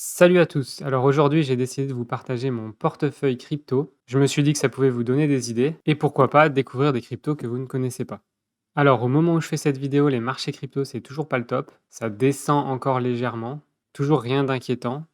Salut à tous. Alors aujourd'hui, j'ai décidé de vous partager mon portefeuille crypto. Je me suis dit que ça pouvait vous donner des idées et pourquoi pas découvrir des cryptos que vous ne connaissez pas. Alors au moment où je fais cette vidéo, les marchés crypto, c'est toujours pas le top. Ça descend encore légèrement. Toujours rien d'inquiétant.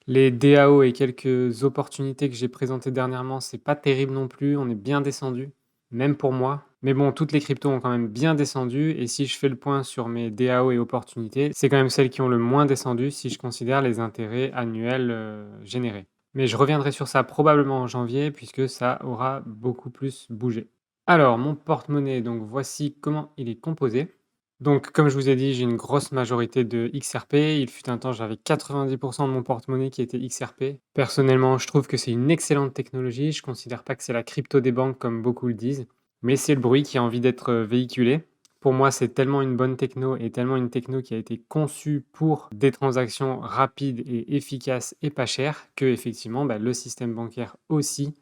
Les DAO et quelques opportunités que j'ai présentées dernièrement, c'est pas terrible non plus, on est bien descendu, même pour moi. Mais bon, toutes les cryptos ont quand même bien descendu et si je fais le point sur mes DAO et opportunités, c'est quand même celles qui ont le moins descendu si je considère les intérêts annuels, générés. Mais je reviendrai sur ça probablement en janvier puisque ça aura beaucoup plus bougé. Alors mon porte-monnaie, donc voici comment il est composé. Donc, comme je vous ai dit, j'ai une grosse majorité de XRP. Il fut un temps, j'avais 90 de mon porte-monnaie qui était XRP. Personnellement, je trouve que c'est une excellente technologie. Je considère pas que c'est la crypto des banques comme beaucoup le disent, mais c'est le bruit qui a envie d'être véhiculé. Pour moi, c'est tellement une bonne techno et tellement une techno qui a été conçue pour des transactions rapides et efficaces et pas chères que effectivement, le système bancaire aussi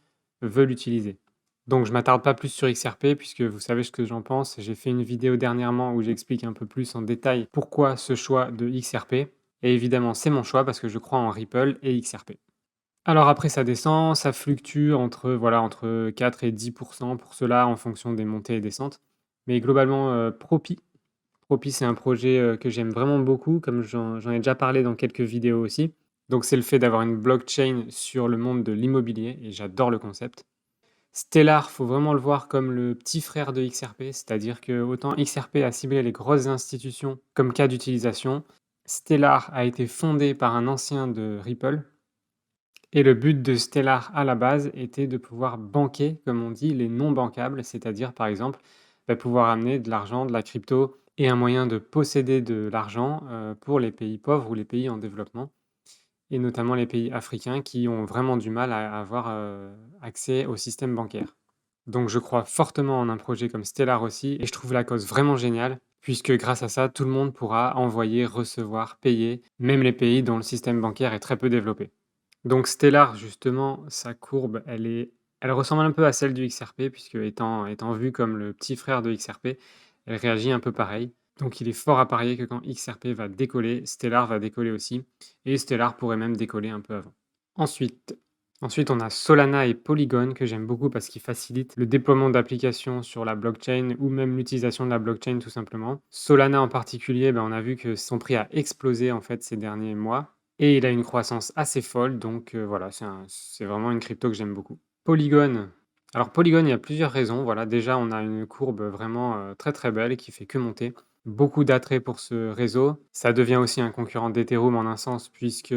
veut l'utiliser. Donc je m'attarde pas plus sur XRP puisque vous savez ce que j'en pense. J'ai fait une vidéo dernièrement où j'explique un peu plus en détail pourquoi ce choix de XRP. Et évidemment, c'est mon choix parce que je crois en Ripple et XRP. Alors après, ça descend, ça fluctue entre 4 et 10 pour cela en fonction des montées et descentes. Mais globalement, Propi, c'est un projet que j'aime vraiment beaucoup, comme j'en ai déjà parlé dans quelques vidéos aussi. Donc c'est le fait d'avoir une blockchain sur le monde de l'immobilier et j'adore le concept. Stellar, faut vraiment le voir comme le petit frère de XRP, c'est-à-dire que autant XRP a ciblé les grosses institutions comme cas d'utilisation, Stellar a été fondé par un ancien de Ripple et le but de Stellar à la base était de pouvoir banquer, comme on dit, les non bancables, c'est-à-dire par exemple pouvoir amener de l'argent, de la crypto et un moyen de posséder de l'argent pour les pays pauvres ou les pays en développement et notamment les pays africains qui ont vraiment du mal à avoir accès au système bancaire. Donc je crois fortement en un projet comme Stellar aussi et je trouve la cause vraiment géniale puisque grâce à ça, tout le monde pourra envoyer, recevoir, payer, même les pays dont le système bancaire est très peu développé. Donc Stellar justement, sa courbe, elle ressemble un peu à celle du XRP puisque étant vue comme le petit frère de XRP, elle réagit un peu pareil. Donc il est fort à parier que quand XRP va décoller, Stellar va décoller aussi et Stellar pourrait même décoller un peu avant. Ensuite, Ensuite, on a Solana et Polygon que j'aime beaucoup parce qu'ils facilitent le déploiement d'applications sur la blockchain ou même l'utilisation de la blockchain tout simplement. Solana en particulier, on a vu que son prix a explosé en fait ces derniers mois et il a une croissance assez folle, donc voilà, c'est vraiment une crypto que j'aime beaucoup. Polygon, alors Polygon, il y a plusieurs raisons. Voilà, déjà, on a une courbe vraiment très très belle qui fait que monter. Beaucoup d'attrait pour ce réseau. Ça devient aussi un concurrent d'Ethereum en un sens, puisque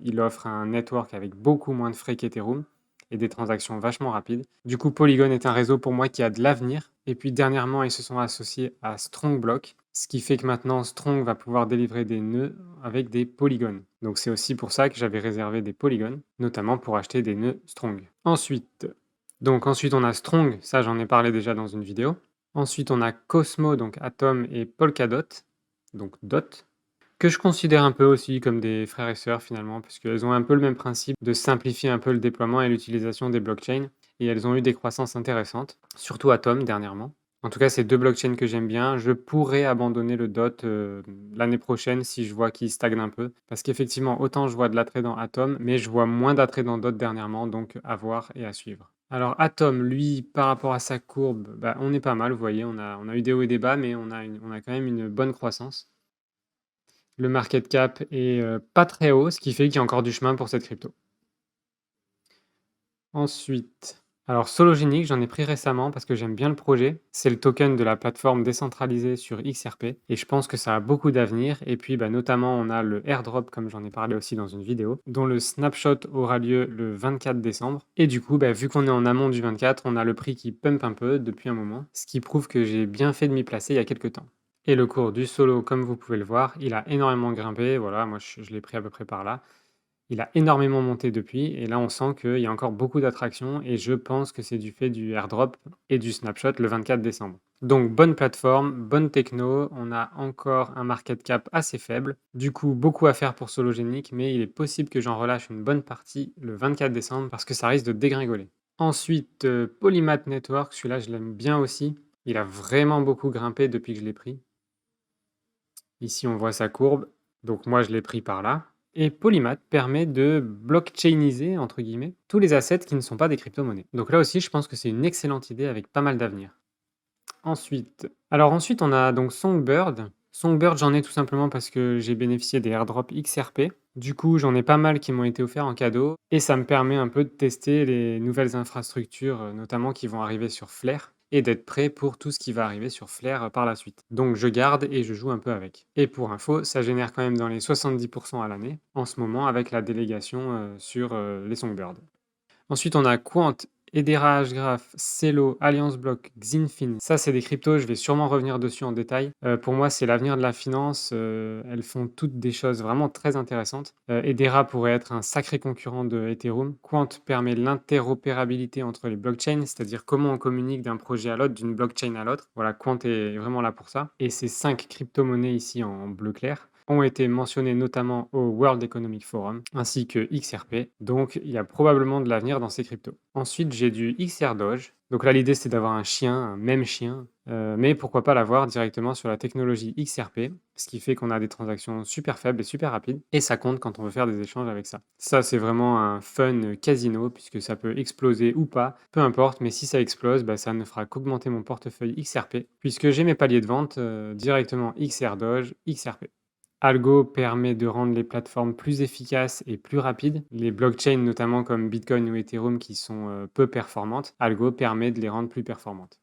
il offre un network avec beaucoup moins de frais qu'Ethereum et des transactions vachement rapides. Du coup, Polygon est un réseau pour moi qui a de l'avenir. Et puis dernièrement, ils se sont associés à Strongblock, ce qui fait que maintenant Strong va pouvoir délivrer des nœuds avec des polygones. Donc c'est aussi pour ça que j'avais réservé des polygones, notamment pour acheter des nœuds Strong. Ensuite, on a Strong, ça j'en ai parlé déjà dans une vidéo. Ensuite, on a Cosmo, donc Atom et Polkadot, donc Dot, que je considère un peu aussi comme des frères et sœurs finalement, parce qu'elles ont un peu le même principe de simplifier un peu le déploiement et l'utilisation des blockchains, et elles ont eu des croissances intéressantes, surtout Atom dernièrement. En tout cas, c'est deux blockchains que j'aime bien. Je pourrais abandonner le DOT l'année prochaine si je vois qu'il stagne un peu, parce qu'effectivement, autant je vois de l'attrait dans Atom, mais je vois moins d'attrait dans DOT dernièrement, donc à voir et à suivre. Alors Atom, lui, par rapport à sa courbe, on est pas mal, vous voyez, on a eu des hauts et des bas, mais on a quand même une bonne croissance. Le market cap est pas très haut, ce qui fait qu'il y a encore du chemin pour cette crypto. Ensuite, alors Sologenic, j'en ai pris récemment parce que j'aime bien le projet. C'est le token de la plateforme décentralisée sur XRP et je pense que ça a beaucoup d'avenir. Et puis notamment, on a le airdrop, comme j'en ai parlé aussi dans une vidéo, dont le snapshot aura lieu le 24 décembre. Et du coup, vu qu'on est en amont du 24, on a le prix qui pump un peu depuis un moment, ce qui prouve que j'ai bien fait de m'y placer il y a quelques temps. Et le cours du solo, comme vous pouvez le voir, il a énormément grimpé. Voilà, moi je l'ai pris à peu près par là. Il a énormément monté depuis et là, on sent qu'il y a encore beaucoup d'attractions et je pense que c'est du fait du airdrop et du snapshot le 24 décembre. Donc bonne plateforme, bonne techno, on a encore un market cap assez faible. Du coup, beaucoup à faire pour Sologenic, mais il est possible que j'en relâche une bonne partie le 24 décembre parce que ça risque de dégringoler. Ensuite, Polymath Network, celui-là, je l'aime bien aussi. Il a vraiment beaucoup grimpé depuis que je l'ai pris. Ici, on voit sa courbe. Donc moi, je l'ai pris par là. Et Polymath permet de blockchainiser, entre guillemets, tous les assets qui ne sont pas des crypto-monnaies. Donc là aussi, je pense que c'est une excellente idée avec pas mal d'avenir. Ensuite, on a donc Songbird. Songbird, j'en ai tout simplement parce que j'ai bénéficié des airdrops XRP. Du coup, j'en ai pas mal qui m'ont été offerts en cadeau et ça me permet un peu de tester les nouvelles infrastructures, notamment qui vont arriver sur Flare et d'être prêt pour tout ce qui va arriver sur Flare, par la suite. Donc je garde et je joue un peu avec. Et pour info, ça génère quand même dans les 70 à l'année en ce moment avec la délégation, sur, les Songbird. Ensuite, on a Quant, Hedera, Hgraph, Celo, Alliance Block, Xinfin. Ça, c'est des cryptos, je vais sûrement revenir dessus en détail. Pour moi, c'est l'avenir de la finance. Elles font toutes des choses vraiment très intéressantes. Hedera pourrait être un sacré concurrent de Ethereum. Quant permet l'interopérabilité entre les blockchains, c'est-à-dire comment on communique d'un projet à l'autre, d'une blockchain à l'autre. Voilà, Quant est vraiment là pour ça. Et ces 5 crypto-monnaies ici en bleu clair ont été mentionnés notamment au World Economic Forum, ainsi que XRP. Donc, il y a probablement de l'avenir dans ces cryptos. Ensuite, j'ai du XR Doge. Donc là, l'idée, c'est d'avoir un chien, un même chien, mais pourquoi pas l'avoir directement sur la technologie XRP, ce qui fait qu'on a des transactions super faibles et super rapides, et ça compte quand on veut faire des échanges avec ça. Ça, c'est vraiment un fun casino, puisque ça peut exploser ou pas, peu importe, mais si ça explose, bah, ça ne fera qu'augmenter mon portefeuille XRP, puisque j'ai mes paliers de vente directement XR Doge, XRP. Algo permet de rendre les plateformes plus efficaces et plus rapides. Les blockchains, notamment comme Bitcoin ou Ethereum, qui sont peu performantes, Algo permet de les rendre plus performantes.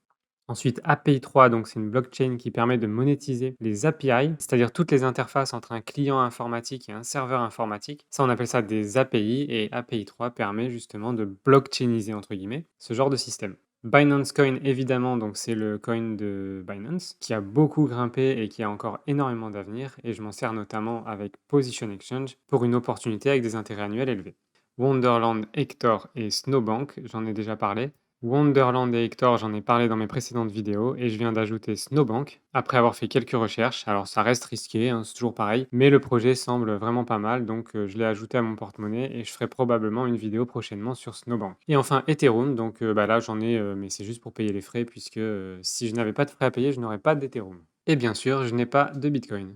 Ensuite, API 3, donc c'est une blockchain qui permet de monétiser les API, c'est-à-dire toutes les interfaces entre un client informatique et un serveur informatique. Ça, on appelle ça des API, et API 3 permet justement de blockchainiser, entre guillemets, ce genre de système. Binance Coin, évidemment, donc c'est le coin de Binance, qui a beaucoup grimpé et qui a encore énormément d'avenir, et je m'en sers notamment avec Position Exchange pour une opportunité avec des intérêts annuels élevés. Wonderland, Hector et Snowbank, j'en ai déjà parlé. Wonderland et Hector, j'en ai parlé dans mes précédentes vidéos et je viens d'ajouter Snowbank après avoir fait quelques recherches. Alors ça reste risqué, hein, c'est toujours pareil, mais le projet semble vraiment pas mal, donc je l'ai ajouté à mon porte-monnaie et je ferai probablement une vidéo prochainement sur Snowbank. Et enfin Ethereum, donc bah là j'en ai, mais c'est juste pour payer les frais puisque si je n'avais pas de frais à payer, je n'aurais pas d'Ethereum. Et bien sûr, je n'ai pas de Bitcoin.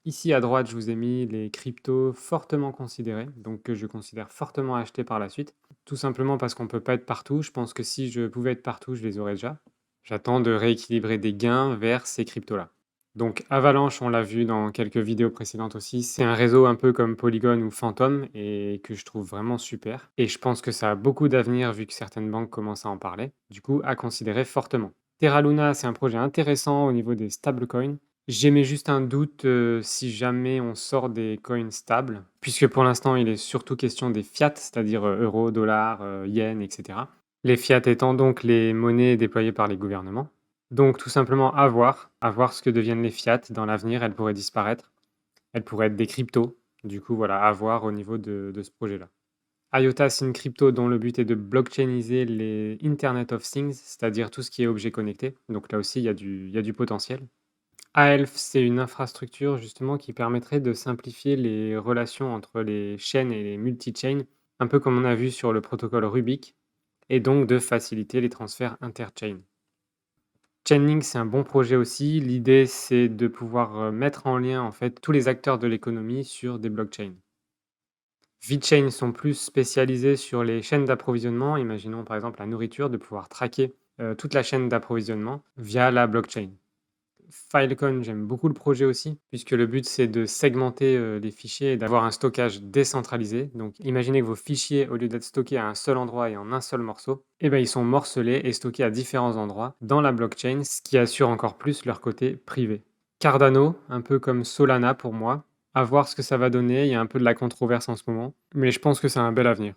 Ici à droite, je vous ai mis les cryptos fortement considérés, donc que je considère fortement achetés par la suite. Tout simplement parce qu'on ne peut pas être partout. Je pense que si je pouvais être partout, je les aurais déjà. J'attends de rééquilibrer des gains vers ces cryptos-là. Donc Avalanche, on l'a vu dans quelques vidéos précédentes aussi, c'est un réseau un peu comme Polygon ou Phantom et que je trouve vraiment super. Et je pense que ça a beaucoup d'avenir vu que certaines banques commencent à en parler. Du coup, à considérer fortement. Terra Luna, c'est un projet intéressant au niveau des stablecoins. J'émets juste un doute, si jamais on sort des coins stables, puisque pour l'instant, il est surtout question des fiat, c'est-à-dire, euro, dollar, yen et cetera. Les fiat étant donc les monnaies déployées par les gouvernements. Donc tout simplement à voir ce que deviennent les fiat dans l'avenir. Elles pourraient disparaître, elles pourraient être des cryptos. Du coup, voilà, à voir au niveau de ce projet-là. IOTA, c'est une crypto dont le but est de blockchainiser les Internet of Things, c'est-à-dire tout ce qui est objet connecté. Donc là aussi, il y a du potentiel. Aelf, c'est une infrastructure justement qui permettrait de simplifier les relations entre les chaînes et les multi-chains, un peu comme on a vu sur le protocole Rubik, et donc de faciliter les transferts inter-chain. Chainlink, c'est un bon projet aussi. L'idée, c'est de pouvoir mettre en lien en fait tous les acteurs de l'économie sur des blockchains. VeChain sont plus spécialisés sur les chaînes d'approvisionnement. Imaginons par exemple la nourriture, de pouvoir traquer toute la chaîne d'approvisionnement via la blockchain. Filecoin, j'aime beaucoup le projet aussi, puisque le but c'est de segmenter les fichiers et d'avoir un stockage décentralisé. Donc imaginez que vos fichiers, au lieu d'être stockés à un seul endroit et en un seul morceau, eh ben, ils sont morcelés et stockés à différents endroits dans la blockchain, ce qui assure encore plus leur côté privé. Cardano, un peu comme Solana pour moi, à voir ce que ça va donner, il y a un peu de la controverse en ce moment, mais je pense que c'est un bel avenir.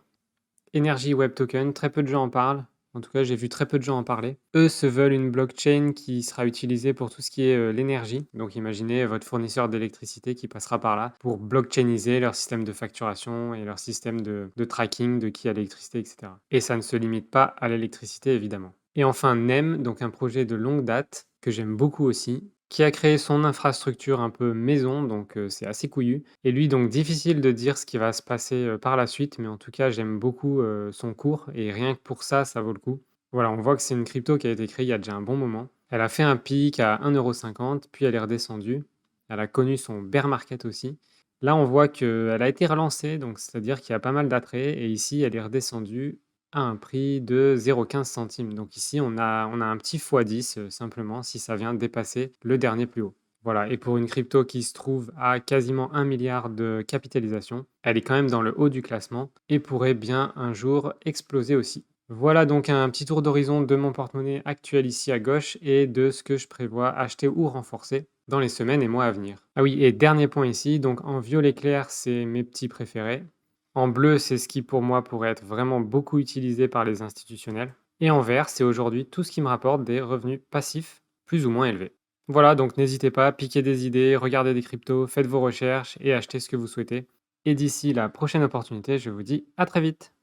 Energy Web Token, très peu de gens en parlent. En tout cas, j'ai vu très peu de gens en parler. Eux se veulent une blockchain qui sera utilisée pour tout ce qui est l'énergie. Donc imaginez votre fournisseur d'électricité qui passera par là pour blockchainiser leur système de facturation et leur système de tracking de qui a l'électricité, etc. Et ça ne se limite pas à l'électricité, évidemment. Et enfin, NEM, donc un projet de longue date que j'aime beaucoup aussi, qui a créé son infrastructure un peu maison, donc c'est assez couillu. Et lui, donc difficile de dire ce qui va se passer par la suite, mais en tout cas, j'aime beaucoup son cours et rien que pour ça, ça vaut le coup. Voilà, on voit que c'est une crypto qui a été créée il y a déjà un bon moment. Elle a fait un pic à 1,50 €, puis elle est redescendue. Elle a connu son bear market aussi. Là, on voit qu'elle a été relancée, donc c'est-à-dire qu'il y a pas mal d'attrait et ici, elle est redescendue à un prix de 0,15 centimes. Donc ici, on a un petit x10, simplement si ça vient dépasser le dernier plus haut. Voilà, et pour une crypto qui se trouve à quasiment 1 milliard de capitalisation, elle est quand même dans le haut du classement et pourrait bien un jour exploser aussi. Voilà donc un petit tour d'horizon de mon porte-monnaie actuel ici à gauche et de ce que je prévois acheter ou renforcer dans les semaines et mois à venir. Ah oui, et dernier point ici, donc en violet clair, c'est mes petits préférés. En bleu, c'est ce qui pour moi pourrait être vraiment beaucoup utilisé par les institutionnels. Et en vert, c'est aujourd'hui tout ce qui me rapporte des revenus passifs plus ou moins élevés. Voilà, donc n'hésitez pas, piquez des idées, regardez des cryptos, faites vos recherches et achetez ce que vous souhaitez. Et d'ici la prochaine opportunité, je vous dis à très vite.